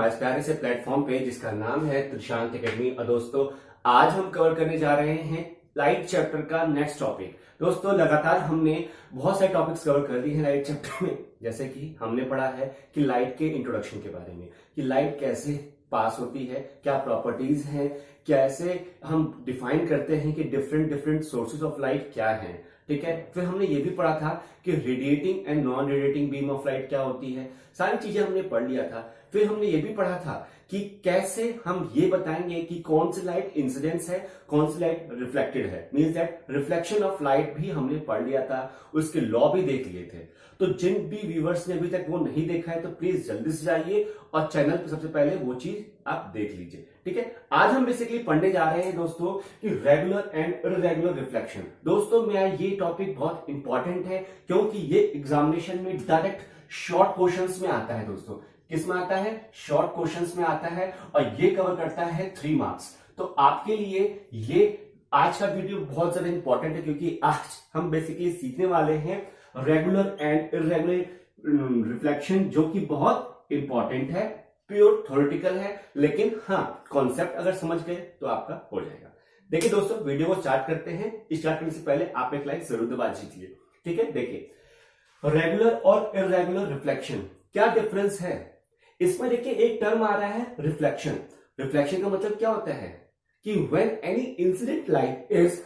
हमारे प्यारे से प्लेटफॉर्म पे जिसका नाम है त्रिशांत एकेडमी। और दोस्तों आज हम कवर करने जा रहे हैं लाइट चैप्टर का नेक्स्ट टॉपिक। दोस्तों लगातार हमने बहुत सारे टॉपिक्स कवर कर लिए हैं लाइट चैप्टर में, जैसे कि हमने पढ़ा है कि लाइट के इंट्रोडक्शन के बारे में, कि लाइट कैसे पास होती है, क्या प्रॉपर्टीज हैं, कैसे हम डिफाइन करते हैं कि different different sources of light क्या हैं। ठीक है, फिर हमने ये भी पढ़ा था कि radiating and non radiating beam of light क्या होती है, सारी चीजें हमने पढ़ लिया था। फिर हमने ये भी पढ़ा था कि कैसे हम ये बताएंगे कि कौन सी लाइट इंसिडेंस है, कौन सी लाइट रिफ्लेक्टेड है, means that reflection of light भी हमने पढ़ लिया था, उसके लॉ भी देख लिए थे। तो जिन भी व्यूअर्स ने अभी तक वो नहीं देखा है तो प्लीज जल्दी से जाइए और चैनल पर सबसे पहले वो चीज आप देख लीजिए। ठीक है, आज हम बेसिकली पढ़ने जा रहे हैं दोस्तों कि रेगुलर एंड इररेगुलर रिफ्लेक्शन। दोस्तों मैं ये टॉपिक बहुत इंपॉर्टेंट है क्योंकि ये एग्जामिनेशन में डायरेक्ट शॉर्ट क्वेश्चंस में आता है। दोस्तों किस में आता है? शॉर्ट क्वेश्चंस में आता है और ये कवर करता है 3 मार्क्स। तो आपके लिए ये आज का वीडियो बहुत ज्यादा इंपॉर्टेंट है क्योंकि आज हम बेसिकली सीखने वाले हैं रेगुलर एंड इररेगुलर रिफ्लेक्शन, जो कि बहुत इंपॉर्टेंट है, प्योर थ्योरेटिकल है, लेकिन हाँ कॉन्सेप्ट अगर समझ गए तो आपका हो जाएगा। देखिए दोस्तों वीडियो को स्टार्ट करते हैं। स्टार्ट करने से पहले आप एक लाइक जरूर दबा दीजिए। ठीक है, देखिए रेगुलर और इररेगुलर रिफ्लेक्शन क्या डिफरेंस है इसमें। देखिए एक टर्म आ रहा है रिफ्लेक्शन। रिफ्लेक्शन का मतलब क्या होता है कि when any incident light is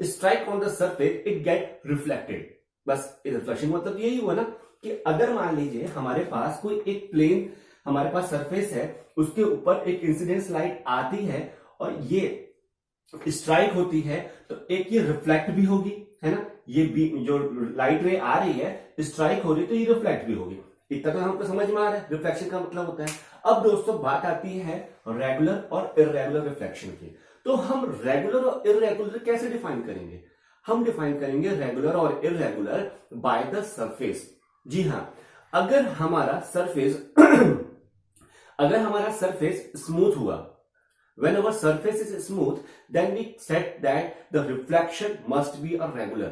strike on the surface it get reflected. बस रिफ्लेक्शन मतलब यही हुआ ना कि अगर मान लीजिए हमारे पास कोई एक प्लेन हमारे पास सरफेस है, उसके ऊपर एक इंसिडेंस लाइट आती है और ये स्ट्राइक होती है, तो एक ये रिफ्लेक्ट भी होगी, है ना, ये जो लाइट रे आ रही है स्ट्राइक हो रही है तो ये रिफ्लेक्ट भी होगी। इतना तो हमको समझ में आ रहा है रिफ्लेक्शन का मतलब होता है। अब दोस्तों बात आती है रेगुलर और इररेगुलर रिफ्लेक्शन की। तो हम रेगुलर और इररेगुलर कैसे डिफाइन करेंगे? हम डिफाइन करेंगे रेगुलर और इररेगुलर बाय द सरफेस। जी हाँ, अगर हमारा सरफेस अगर हमारा सरफेस स्मूथ हुआ, when our surface is smooth then we said that the reflection must be a regular।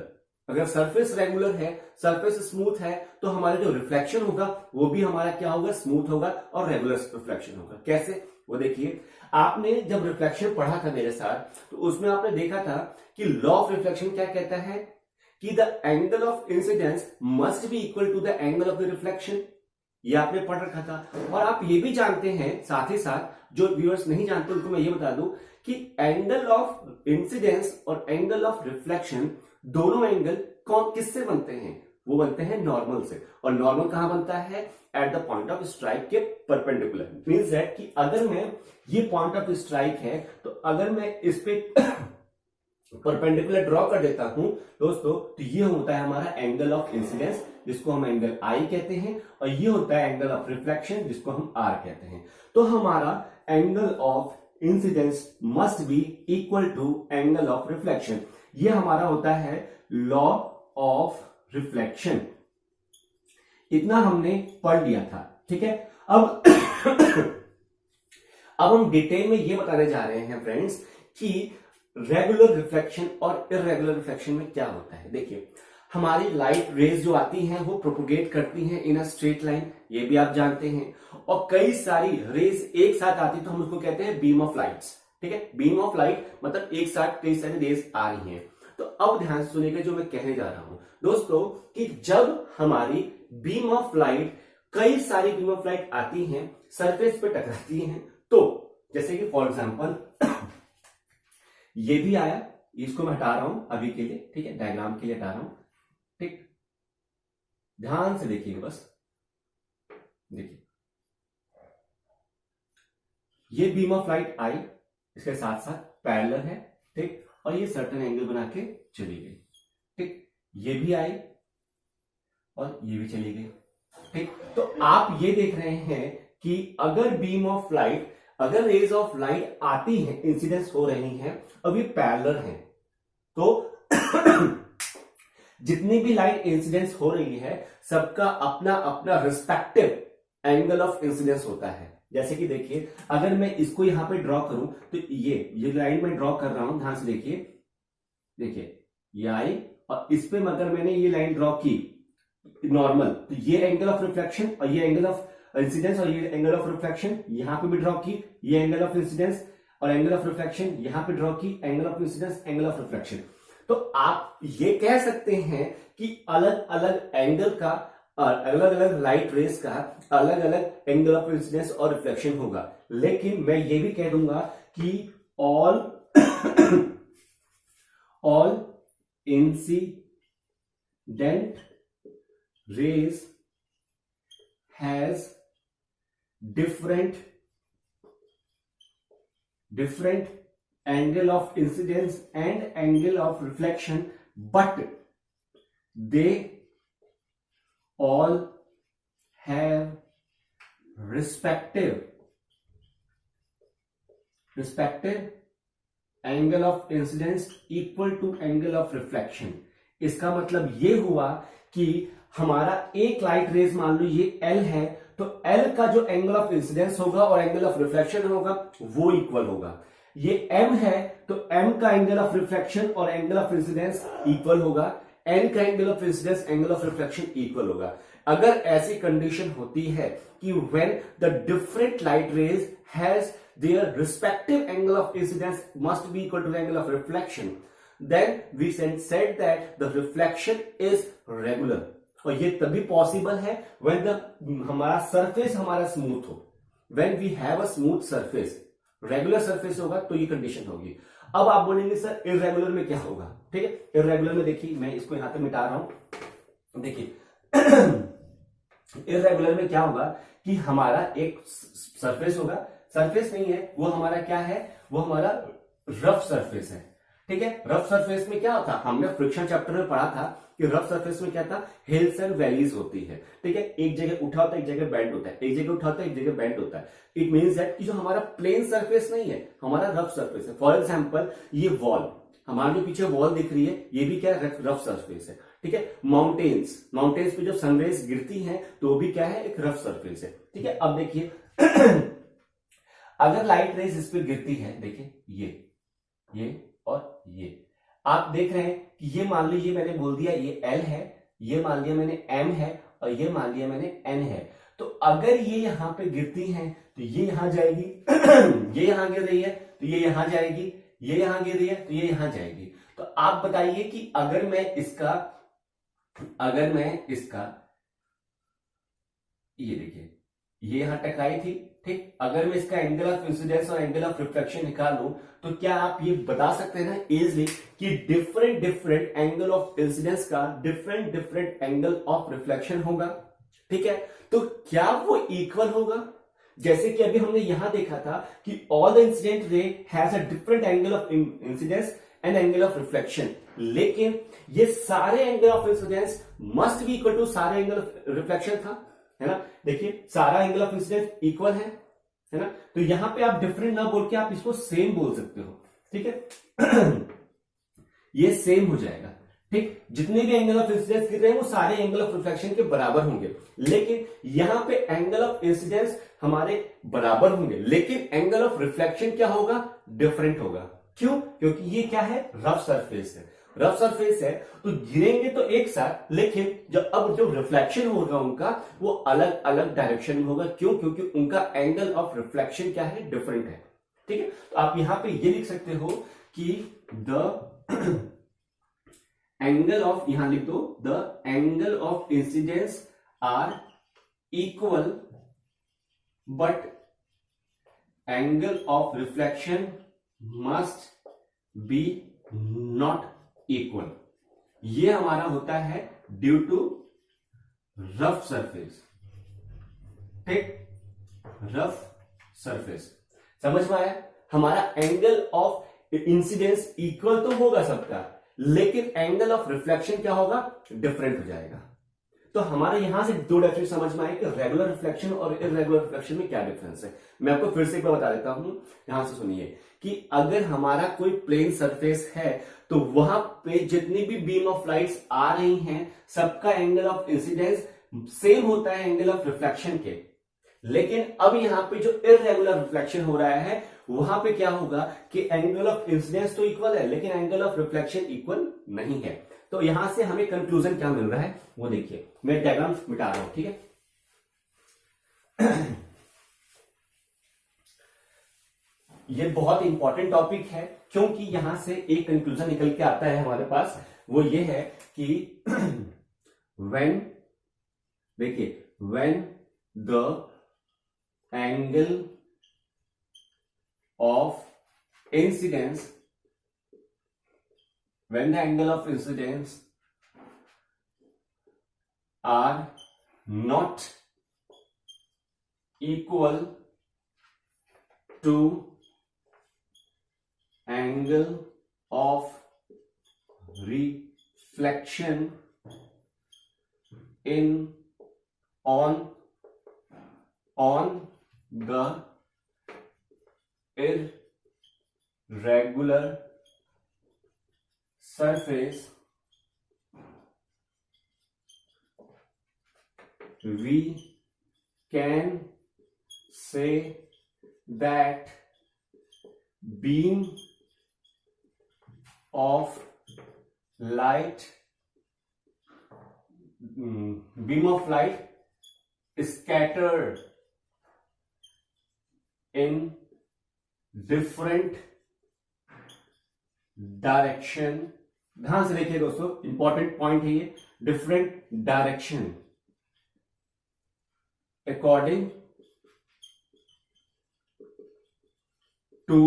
अगर सरफेस रेगुलर है, सरफेस स्मूथ है, तो हमारा जो रिफ्लेक्शन होगा वो भी हमारा क्या होगा? स्मूथ होगा और रेगुलर रिफ्लेक्शन होगा। कैसे? वो देखिए, आपने जब रिफ्लेक्शन पढ़ा था मेरे साथ तो उसमें आपने देखा था कि लॉ ऑफ रिफ्लेक्शन क्या कहता है कि the angle of incidence must be equal to the angle of the reflection. ये आपने पढ़ रखा था। और आप ये भी जानते हैं, साथ ही साथ जो व्यूअर्स नहीं जानते उनको मैं ये बता दूं कि एंगल ऑफ इंसिडेंस और एंगल ऑफ रिफ्लेक्शन दोनों एंगल कौन किससे बनते हैं? वो बनते हैं नॉर्मल से। और नॉर्मल कहां बनता है? At the point of strike के परपेंडिकुलर। मींस दैट कि अगर मैं ये पॉइंट ऑफ स्ट्राइक है तो अगर मैं इस पे परपेंडिकुलर ड्रॉ कर देता हूं दोस्तों, तो ये होता है हमारा एंगल ऑफ इंसिडेंस, जिसको हम एंगल आई कहते हैं, और ये होता है एंगल ऑफ रिफ्लेक्शन, जिसको हम आर कहते हैं। तो हमारा angle of incidence must be equal to angle of reflection. ये हमारा होता है लॉ ऑफ रिफ्लेक्शन। इतना हमने पढ़ लिया था। ठीक है, अब अब हम डिटेल में ये बताने जा रहे हैं फ्रेंड्स कि रेगुलर रिफ्लेक्शन और इररेगुलर रिफ्लेक्शन में क्या होता है। देखिए हमारी लाइट रेज जो आती हैं वो प्रोपोगेट करती हैं इन अ स्ट्रेट लाइन, ये भी आप जानते हैं, और कई सारी रेज एक साथ आती तो हम उसको कहते हैं बीम ऑफ लाइट्स। ठीक है, बीम ऑफ लाइट मतलब एक साथ कई सारी रेज आ रही हैं। तो अब ध्यान से सुनिएगा जो मैं कहने जा रहा हूं दोस्तों, कि जब हमारी बीम ऑफ लाइट, कई सारी बीम ऑफ लाइट आती हैं, सरफेस पे टकराती हैं, तो जैसे कि फॉर एग्जांपल ये भी आया, इसको मैं हटा रहा हूं अभी के लिए, ठीक है, डायग्राम के लिए हटा रहा हूं। ठीक, ध्यान से देखिए, बस देखिए ये बीम ऑफ लाइट आई, इसके साथ साथ पैरेलल है, ठीक, और ये सर्टेन एंगल बना के चली गई। ठीक, ये भी आई और ये भी चली गई। ठीक, तो आप ये देख रहे हैं कि अगर बीम ऑफ लाइट, अगर रेज ऑफ लाइट आती है, इंसिडेंस हो रही हैं, अब ये पैरेलल हैं, तो जितनी भी लाइट इंसिडेंस हो रही है सबका अपना अपना रिस्पेक्टिव एंगल ऑफ इंसिडेंस होता है। जैसे कि देखिए अगर मैं इसको यहां पे ड्रॉ करूं तो ये लाइन में ड्रॉ कर रहा हूं, ध्यान से देखिए, देखिए ये आई और इस पे अगर मैंने ये लाइन ड्रॉ की नॉर्मल, तो ये एंगल ऑफ रिफ्लेक्शन और ये एंगल ऑफ इंसिडेंस और ये एंगल ऑफ रिफ्लेक्शन यहां पे भी ड्रॉ की, ये एंगल ऑफ इंसिडेंस और एंगल ऑफ रिफ्लेक्शन यहां पे ड्रॉ की, angle of incidence angle of reflection. तो आप ये कह सकते हैं कि अलग अलग एंगल का और अलग अलग लाइट रेस का अलग अलग एंगल ऑफ इंसिडेंस और रिफ्लेक्शन होगा, लेकिन मैं ये भी कह दूंगा कि all all incident raise has different angle of incidence and angle of reflection, but they all have respective angle of incidence equal to angle of reflection। इसका मतलब ये हुआ कि हमारा एक लाइट रेज मान लो ये L है, तो L का जो एंगल ऑफ इंसिडेंस होगा और एंगल ऑफ रिफ्लेक्शन होगा वो इक्वल होगा। ये M है तो M का एंगल ऑफ रिफ्लेक्शन और एंगल ऑफ इंसिडेंस इक्वल होगा, N का angle of incidence angle of reflection equal होगा। अगर ऐसी कंडीशन होती है कि when the different light rays has their respective angle of incidence must be equal to the angle of reflection, then we said that the reflection is regular. और ये तभी possible है व्हेन द हमारा surface हमारा smooth हो, when we have a smooth surface, regular surface होगा तो ये कंडीशन होगी। अब आप बोलेंगे सर इररेगुलर में क्या होगा, ठीक है। इररेगुलर में देखिए मैं इसको यहां पे मिटा रहा हूं, देखिए इररेगुलर में क्या होगा कि हमारा एक सरफेस होगा, सरफेस नहीं है वो हमारा क्या है, वो हमारा रफ सरफेस है, ठीक है। रफ सरफेस में क्या होता, हमने फ्रिक्शन चैप्टर में पढ़ा था कि रफ सरफेस में क्या था, हिल्स एंड वैलीज होती है, ठीक है। एक जगह उठा होता है, एक जगह बेंड होता है, एक जगह उठा होता है, एक जगह बेंड होता है। इट मींस दैट कि जो हमारा प्लेन सरफेस नहीं है, हमारा रफ सरफेस है। फॉर एग्जांपल ये वॉल, हमारे पीछे वॉल दिख रही है, ये भी क्या है, रफ सरफेस है, ठीक है। माउंटेन्स पे जब सनराइज गिरती है तो वो भी क्या है, एक रफ सरफेस है, ठीक है। अब देखिए अगर लाइट रेज इस पे गिरती है, देखिए ये और ये, आप देख रहे हैं कि ये मान लीजिए मैंने बोल दिया ये L है, ये मान लिया मैंने M है और ये मान लिया मैंने N है। तो अगर ये यहां पे गिरती हैं तो ये यहां जाएगी ये यहां गिर रही है तो ये यहां जाएगी, ये यहां गिर रही है तो ये यहां जाएगी। तो आप बताइए कि अगर मैं इसका ये देखिए ये यहां टकराई थी, ठीक। अगर मैं इसका एंगल ऑफ इंसिडेंस और एंगल ऑफ रिफ्लेक्शन निकालूं तो क्या आप ये बता सकते हैं ना इजिली कि डिफरेंट एंगल ऑफ इंसिडेंस का डिफरेंट एंगल ऑफ रिफ्लेक्शन होगा, ठीक है। तो क्या वो इक्वल होगा, जैसे कि अभी हमने यहां देखा था कि all the incident ray has a different angle of incidence and angle of reflection, लेकिन ये सारे angle of incidence must be equal to सारे एंगल ऑफ रिफ्लेक्शन था, है ना। देखिए सारा एंगल ऑफ इंसिडेंस इक्वल है ना। तो यहां पे आप डिफरेंट ना बोल के आप इसको सेम बोल सकते हो, ठीक है। ये सेम हो जाएगा, ठीक। जितने भी एंगल ऑफ इंसिडेंस गिर रहे हैं वो सारे एंगल ऑफ रिफ्लेक्शन के बराबर होंगे, लेकिन यहां पे एंगल ऑफ इंसिडेंस हमारे बराबर होंगे, लेकिन एंगल ऑफ रिफ्लेक्शन क्या होगा, डिफरेंट होगा। क्यों, क्योंकि ये क्या है, रफ सरफेस है। रफ सरफेस है तो गिरेंगे तो एक साथ, लेकिन अब जो रिफ्लेक्शन होगा उनका वो अलग अलग डायरेक्शन में होगा। क्यों, क्योंकि उनका एंगल ऑफ रिफ्लेक्शन क्या है, डिफरेंट है, ठीक है। तो आप यहां पे ये लिख सकते हो कि द एंगल ऑफ, यहां लिख दो, the angle of incidence are equal but angle of reflection must be not equal. ये हमारा होता है ड्यू टू रफ सरफेस, ठीक, रफ सरफेस। समझ में आया, हमारा एंगल ऑफ इंसिडेंस इक्वल तो होगा सबका, लेकिन एंगल ऑफ रिफ्लेक्शन क्या होगा, डिफरेंट हो जाएगा। तो हमारे यहां से दो डेफिनेशन समझ में आए कि रेगुलर रिफ्लेक्शन और इररेगुलर रिफ्लेक्शन में क्या डिफरेंस है। मैं आपको फिर से एक बार बता देता हूं, यहां से सुनिए कि अगर हमारा कोई प्लेन सरफेस है तो वहां पे जितनी भी बीम ऑफ लाइट्स आ रही हैं सबका एंगल ऑफ इंसिडेंस सेम होता है एंगल ऑफ रिफ्लेक्शन के, लेकिन अब यहां पे जो इररेगुलर रिफ्लेक्शन हो रहा है वहां पे क्या होगा कि एंगल ऑफ इंसिडेंस तो इक्वल है लेकिन एंगल ऑफ रिफ्लेक्शन इक्वल नहीं है। तो यहां से हमें कंक्लूजन क्या मिल रहा है वो देखिए, मैं डायग्राम मिटा रहा हूं, ठीक है। ये बहुत इंपॉर्टेंट टॉपिक है, क्योंकि यहां से एक कंक्लूजन निकल के आता है हमारे पास, वो ये है कि व्हेन, देखिए, when the angle of incidence, when the angle of incidence are not equal to angle of reflection in on the irregular surface, we can say that beam of light scattered in different direction. ध्यान से देखिए दोस्तों, important point है ये, different direction according to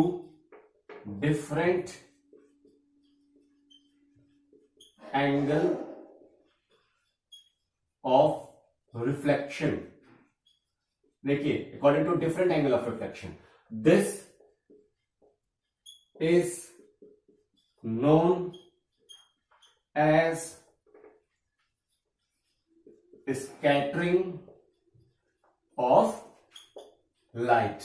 different angle of reflection. देखिए, according to different angle of reflection, this is known as scattering of light।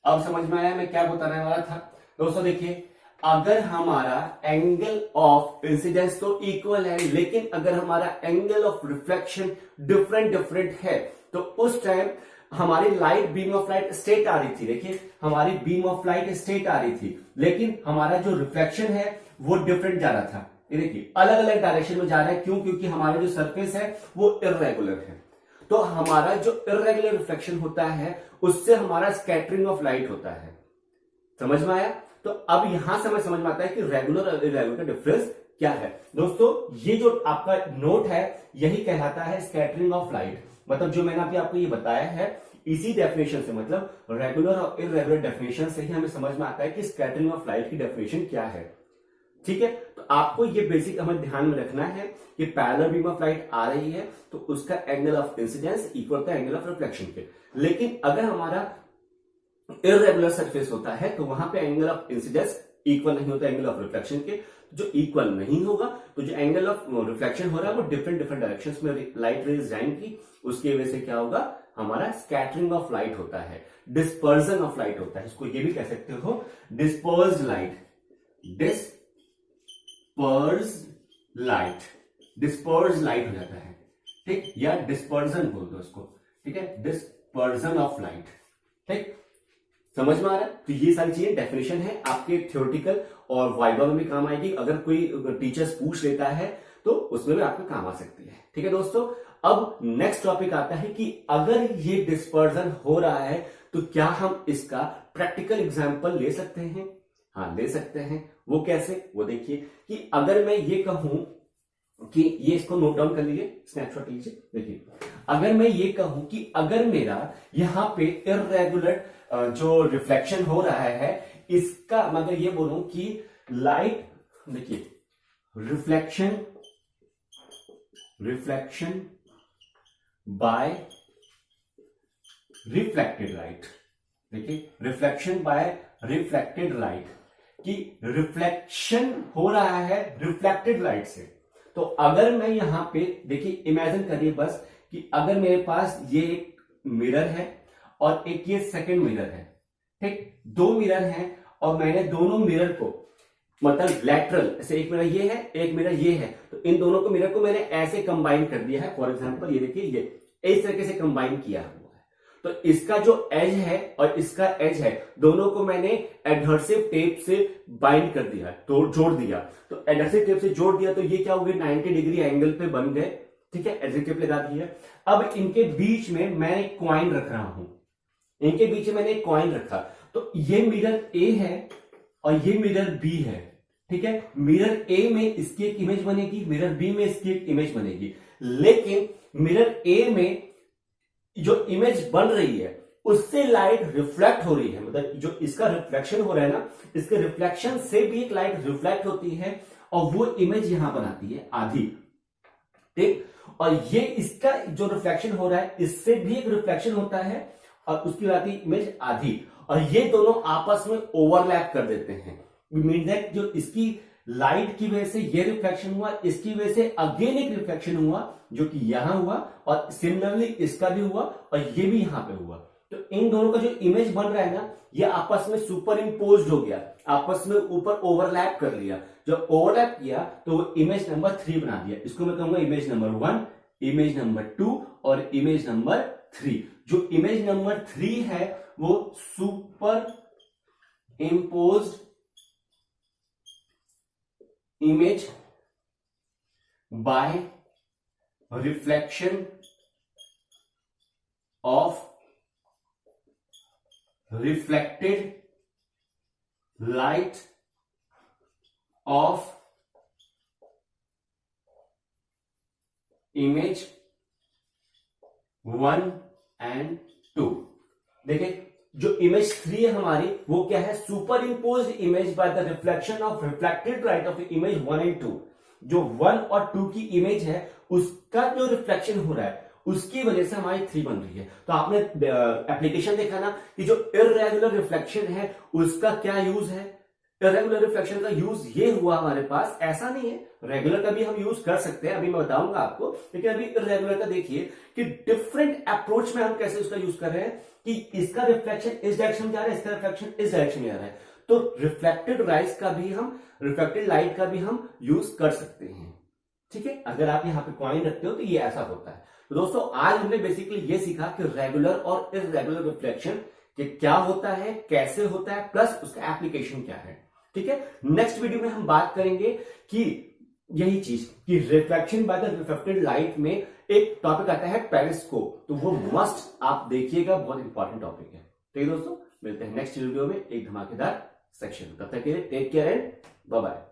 अब समझ में आया मैं क्या बताने वाला था दोस्तों? देखिए, अगर हमारा एंगल ऑफ इंसिडेंस तो इक्वल है, लेकिन अगर हमारा एंगल ऑफ रिफ्लेक्शन डिफरेंट है, तो उस टाइम हमारी light, beam of light straight आ रही थी। देखिए, हमारी बीम ऑफ लाइट स्ट्रेट आ रही थी, लेकिन हमारा जो रिफ्लेक्शन है वो डिफरेंट जा रहा था। ये देखिए, अलग अलग डायरेक्शन में जा रहा है। क्यों? क्योंकि हमारा जो सरफेस है वो इररेगुलर है। तो हमारा जो इररेगुलर रिफ्लेक्शन होता है, उससे हमारा स्कैटरिंग ऑफ लाइट होता है। समझ में आया? तो अब यहां से हमें समझ में आता है कि रेगुलर और इररेगुलर का डिफरेंस क्या है। दोस्तों, ये जो आपका नोट है, यही कहलाता है स्कैटरिंग ऑफ लाइट। मतलब जो मैंने अभी आपको ये बताया है, इसी डेफिनेशन से, मतलब रेगुलर और इररेगुलर डेफिनेशन से ही हमें समझ में आता है कि स्कैटरिंग ऑफ लाइट की डेफिनेशन क्या है। ठीक है, तो आपको ये बेसिक हमें ध्यान में रखना है कि पैरेलल बीम ऑफ लाइट आ रही है तो उसका angle of incidence equal to angle of reflection के। लेकिन अगर हमारा इररेगुलर सरफेस होता है तो वहां पे एंगल ऑफ इंसिडेंस इक्वल नहीं होता एंगल ऑफ रिफ्लेक्शन के। जो इक्वल नहीं होगा तो जो एंगल ऑफ रिफ्लेक्शन हो रहा है वो डिफरेंट डायरेक्शंस में लाइट रेज जाएंगी। उसकी वजह से क्या होगा? हमारा स्कैटरिंग ऑफ लाइट होता है, डिस्पर्जन ऑफ लाइट होता है। इसको ये भी कह सकते हो डिस्पर्स्ड लाइट, डिस्पर्स लाइट हो जाता है। ठीक, या डिस्पर्जन बोल दो उसको। ठीक है, डिस्पर्जन ऑफ लाइट। ठीक, समझ में आ रहा है? तो ये सारी चीजें डेफिनेशन है, आपके थ्योरेटिकल और वाइवा में भी काम आएगी। अगर कोई टीचर्स पूछ लेता है तो उसमें भी आपको काम आ सकती है। ठीक है दोस्तों, अब नेक्स्ट टॉपिक आता है कि अगर ये डिस्पर्जन हो रहा है तो क्या हम इसका प्रैक्टिकल एग्जाम्पल ले सकते हैं? हाँ, ले सकते हैं। वो कैसे? वो देखिए कि अगर मैं ये कहूं कि ये, इसको नोट डाउन कर लीजिए, स्नैपशॉट लीजिए। देखिए, अगर मैं ये कहूं कि अगर मेरा यहां पे इररेगुलर जो रिफ्लेक्शन हो रहा है, इसका मतलब ये बोलूं कि लाइट, देखिए, रिफ्लेक्शन बाय रिफ्लेक्टेड लाइट। देखिए, रिफ्लेक्शन बाय रिफ्लेक्टेड लाइट, कि रिफ्लेक्शन हो रहा है रिफ्लेक्टेड लाइट से। तो अगर मैं यहां पे, देखिए, इमेजिन करिए बस कि अगर मेरे पास ये एक मिरर है और एक ये सेकंड मिरर है। ठीक, दो मिरर हैं और मैंने दोनों मिरर को, मतलब लैटरल, ऐसे एक मिरर ये है, एक मिरर ये है, तो इन दोनों को मिरर को मैंने ऐसे कंबाइन कर दिया है। फॉर एग्जांपल ये देखिए, ये इस तरीके से कंबाइन किया हुआ है। तो इसका जो एज है और इसका एज है, दोनों को मैंने एडहर्सिव टेप से बाइंड कर दिया, तो जोड़ दिया। तो एडहर्सिव टेप से जोड़ दिया तो ये क्या हो गए? 90 डिग्री एंगल पे बन गए। ठीक है, एडजेक्टिव लगा दिया। अब इनके बीच में मैं एक कॉइन रख रहा हूं, इनके बीच में मैंने एक कॉइन रखा, तो ये मिरर ए है और ये मिरर बी है। ठीक है, मिरर ए में इसकी एक इमेज बनेगी, मिरर बी में इसकी एक इमेज बनेगी, लेकिन मिरर ए में जो इमेज बन रही है उससे लाइट रिफ्लेक्ट हो रही है, मतलब जो इसका रिफ्लेक्शन हो रहा है ना, इसके रिफ्लेक्शन से भी एक लाइट रिफ्लेक्ट होती है और वो इमेज यहां बनाती है आधी। ठीक, और ये इसका जो रिफ्लेक्शन हो रहा है इससे भी एक रिफ्लेक्शन होता है और उसकी आती इमेज आधी, और ये दोनों आपस में ओवरलैप कर देते हैं। मीन दैट जो इसकी लाइट की वजह से ये रिफ्लेक्शन हुआ, इसकी वजह से अगेन एक रिफ्लेक्शन हुआ जो कि यहां हुआ, और सिमिलरली इसका भी हुआ और ये भी यहां पे हुआ। तो इन दोनों का जो इमेज बन रहा है ना, ये आपस में सुपर इम्पोज हो गया, आपस में ऊपर ओवरलैप कर लिया। जब ओवरलैप किया तो वो इमेज नंबर 3 बना दिया। इसको मैं कहूंगा इमेज नंबर 1, इमेज नंबर 2 और इमेज नंबर 3। जो इमेज नंबर 3 है वो super imposed image by reflection of reflected light of image 1 and 2। देखिए जो इमेज 3 है हमारी वो क्या है, super impose image by the reflection of reflected light of image 1 and 2। जो 1 और 2 की इमेज है उसका जो रिफ्लेक्शन हो रहा है उसकी वजह से हमारी 3 बन रही है। तो आपने एप्लीकेशन देखा ना कि जो इररेगुलर रिफ्लेक्शन है उसका क्या यूज है। इररेगुलर रिफ्लेक्शन का यूज ये हुआ हमारे पास, ऐसा नहीं है रेगुलर का भी हम यूज कर सकते हैं, अभी मैं बताऊंगा आपको, लेकिन अभी इररेगुलर का देखिए कि डिफरेंट अप्रोच में हम कैसे उसका यूज कर रहे हैं कि इसका रिफ्लेक्शन इस डायरेक्शन में जा रहा है, इसका रिफ्लेक्शन इस डायरेक्शन में जा रहा है। तो रिफ्लेक्टेड राइज का भी हम, रिफ्लेक्टेड लाइट का भी हम यूज कर सकते हैं। ठीक है, अगर आप यहाँ पे कॉइन रखते हो तो ये ऐसा होता है। तो दोस्तों आज हमने बेसिकली ये सीखा कि रेगुलर और इररेगुलर रिफ्लेक्शन कि क्या होता है, कैसे होता है, प्लस उसका एप्लीकेशन क्या है। ठीक है, नेक्स्ट वीडियो में हम बात करेंगे कि यही चीज कि reflection by the reflected light में एक टॉपिक आता है पेरिस्कोप, तो वो मस्ट आप देखिएगा, बहुत इंपॉर्टेंट टॉपिक है। ठीक है दोस्तों, मिलते हैं नेक्स्ट वीडियो में एक धमाकेदार सेक्शन। तब तक के लिए take care and bye bye.